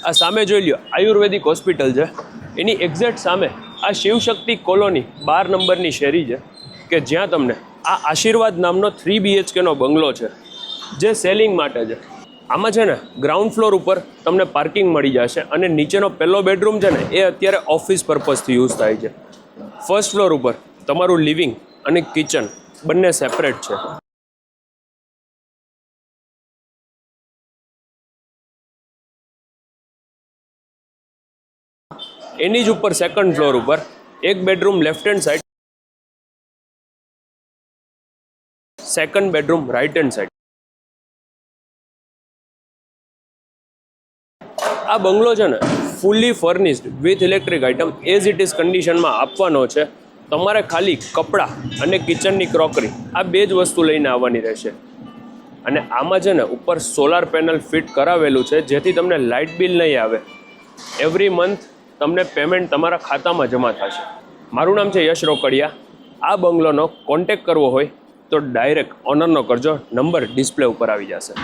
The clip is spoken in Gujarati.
આ સામે જોઈ લ્યો આયુર્વેદિક હોસ્પિટલ છે, એની એક્ઝેક્ટ સામે આ શિવશક્તિ કોલોની 12 નંબરની શેરી છે કે જ્યાં તમને આ આશીર્વાદ નામનો 3 BHK નો બંગલો છે જે સેલિંગ માટે છે. આમાં છે ને ગ્રાઉન્ડ ફ્લોર ઉપર તમને પાર્કિંગ મળી જશે અને નીચેનો પહેલો બેડરૂમ છે ને એ અત્યારે ઓફિસ પર્પઝથી યુઝ થાય છે. ફર્સ્ટ ફ્લોર ઉપર તમારું લિવિંગ અને કિચન બંને સેપરેટ છે. એની જ ઉપર સેકન્ડ ફ્લોર ઉપર એક bedroom left hand side, second bedroom right hand side. આ બંગલો છે ને ફૂલી furnished with electric item as it is કન્ડિશનમાં આપવાનો છે. તમારે ખાલી કપડાં અને કિચનની ક્રોકરી આ 2 જ વસ્તુ લઈને આવવાની રહેશે. અને આમાં છે ને ઉપર સોલાર પેનલ ફિટ કરાવેલું છે જેથી તમને લાઇટ બિલ નહીં આવે. એવરી મંથ તમને પેમેન્ટ તમારા ખાતામાં જમા થશે. મારું નામ છે યશ રોકડિયા. આ બંગલોનો કોન્ટેક્ટ કરવો હોય તો ડાયરેક્ટ ઓનરનો કરજો, નંબર ડિસ્પ્લે ઉપર આવી જશે.